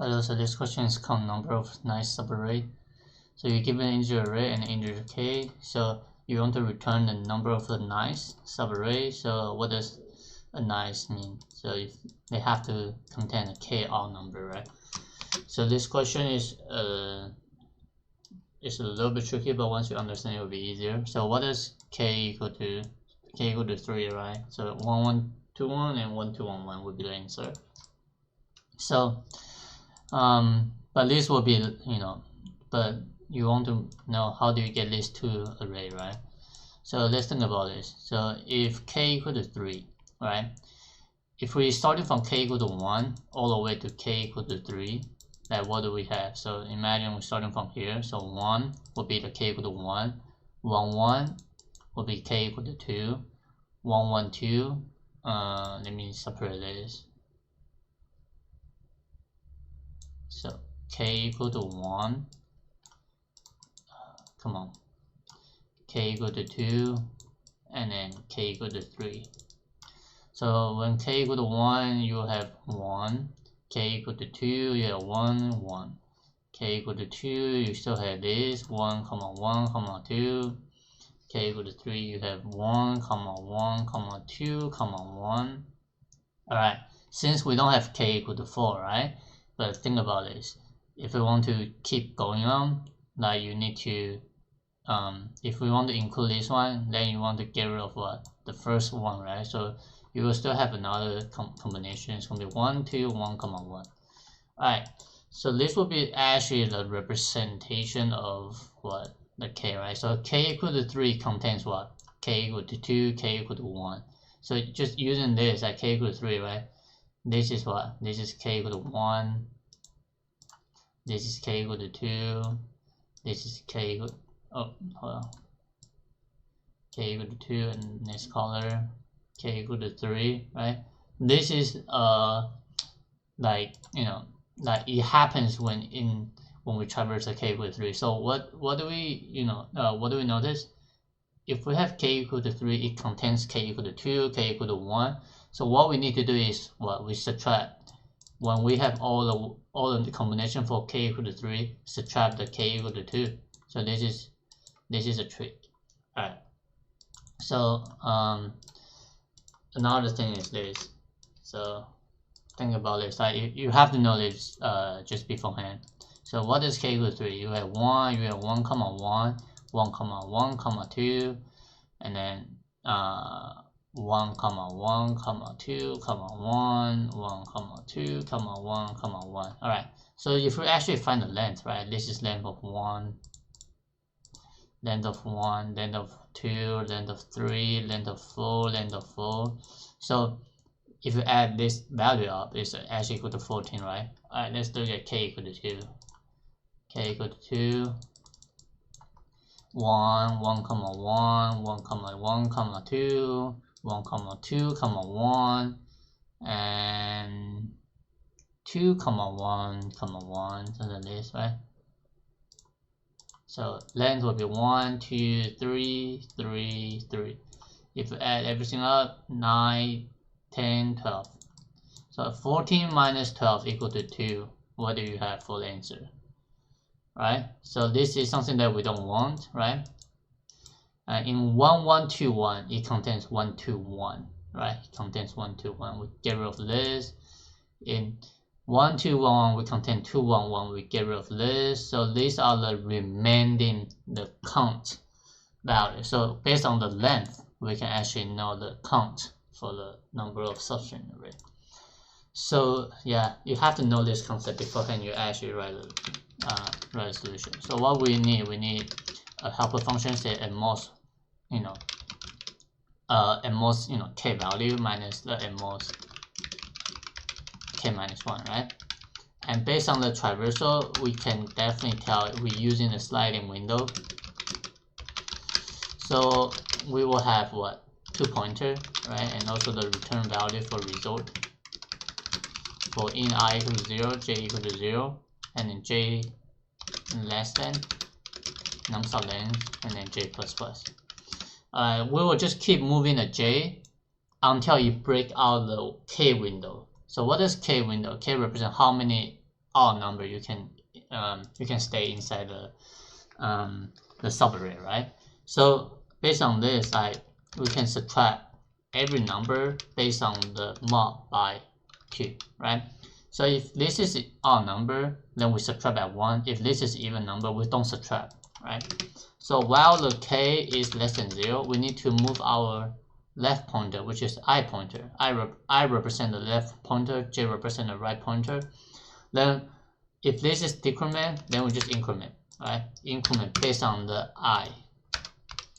So this question is count number of nice subarray. So you give an integer array and integer k. So you want to return the number of the nice subarray. So what does a nice mean? So if they have to contain a k odd number, right? So this question is a little bit tricky, but once you understand, it will be easier. So what is k equal to? K equal to 3, right? So 1 1 2 1 and 1 2 1 1 would be the answer. So but this will be, but you want to know how do you get these two array, right? So let's think about this. So if k equal to 3, right? If we started from k equal to 1 all the way to k equal to 3, then what do we have? So imagine we're starting from here. So 1 will be the k equal to 1, 1 1 will be k equal to 2, 1 1 2. Let me separate this. So k equal to 1, come on, k equal to 2, and then k equal to 3. So when k equal to 1, you have 1, k equal to 2, you have 1, 1. K equal to 2, you still have this 1, 1, 2. K equal to 3, you have 1, 1, 2, 1. Alright, since we don't have k equal to 4, right? But think about this. If we want to keep going on, like you need to, if we want to include this one, then you want to get rid of what? The first one, right? So you will still have another combination. It's going to be 1, 2, 1, 1. Alright, so this will be actually the representation of what? The k, right? So k equal to 3 contains what? K equal to 2, k equal to 1. So just using this at k equal to 3, right? This is what? This is k equal to 1. This is k equal to 2. This is k equal, oh, hold on. K equal to 2 and next color. K equal to 3, right? This is like, like it happens when we traverse a k equal to 3. So what do we, what do we notice? If we have k equal to 3, it contains k equal to 2, k equal to 1. So what we need to do is what? We subtract. When we have all the combination for k equal to 3, subtract the k equal to 2. So this is a trick. Alright. So another thing is this. So think about this. Like you have to know this just beforehand. So what is k equal to 3? You have 1, you have 1, 1, 1, 2, and then 1, 1, 2, 1, 2, 1. Alright, so if we actually find the length, right, this is length of 1, length of 1, length of 2, length of 3, length of 4, length of 4. So if you add this value up, it's actually equal to 14, right? Alright, let's look at k equal to 2. K equal to 2. 1, 1, 1, 1, 2, 1, 2, 1, and 2, 1, 1, something like this, right? So length will be 1, 2, 3, 3, 3. If you add everything up, 9, 10, 12. So 14 minus 12 equal to 2. What do you have for the answer? Right? So this is something that we don't want, right? In 1, 1, 2, 1, it contains 1, 2, 1, right? It contains 1, 2, 1. We get rid of this. In 1, 2, 1, 1, we contain 2, 1, 1. We get rid of this. So these are the remaining, the count value. So based on the length, we can actually know the count for the number of substring array. So yeah, you have to know this concept beforehand you actually write a solution. So what we need a helper function say at most, k value minus the at most k minus 1, right? And based on the traversal, we can definitely tell we're using a sliding window. So we will have what? 2 pointer, right? And also the return value for result. For in I equal to 0, j equal to 0, and then j less than num sub length, and then j plus plus. We will just keep moving the j until you break out the k window. So what is k window? K represents how many odd number, you can stay inside the subarray, right? So based on this, we can subtract every number based on the mod by q, right? So if this is an odd number, then we subtract by 1. If this is even number, we don't subtract, right? So while the k is less than 0, we need to move our left pointer, which is I pointer. I represent the left pointer, j represent the right pointer. Then if this is decrement, then we just increment, right? Increment based on the I.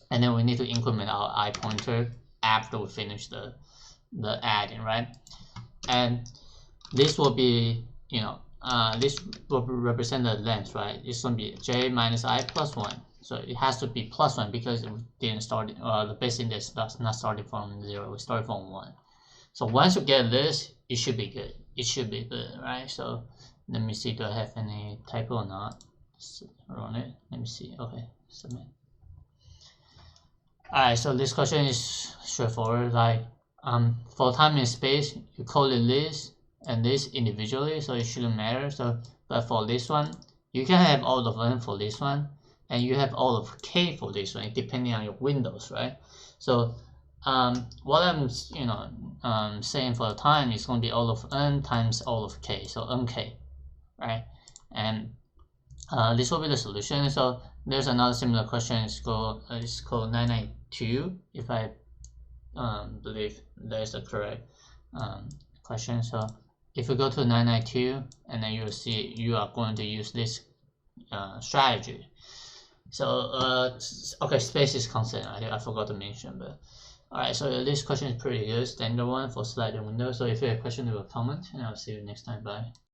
And then we need to increment our I pointer after we finish the adding, right? And this will be, this will represent the length, right? It's going to be j minus I plus 1. So it has to be plus 1 because we didn't start, the base index does not starting from 0, we started from 1. So once you get this, it should be good. It should be good, right? So let me see, do I have any typo or not? Let's run it. Let me see. Okay, submit. Alright, so this question is straightforward. Like, for time and space, you call it this and this individually, so it shouldn't matter. So, but for this one, you can have all of them for this one, and you have all of k for this one, depending on your windows, right? So, what I'm saying for the time is going to be all of n times all of k, so nk, right? And this will be the solution. So there's another similar question. It's called 992, if I believe that is the correct question. So if you go to 992, and then you'll see you are going to use this strategy. So okay, space is constant. I forgot to mention, but alright. So this question is pretty good, standard one for sliding window. So if you have a question, leave a comment, and I'll see you next time. Bye.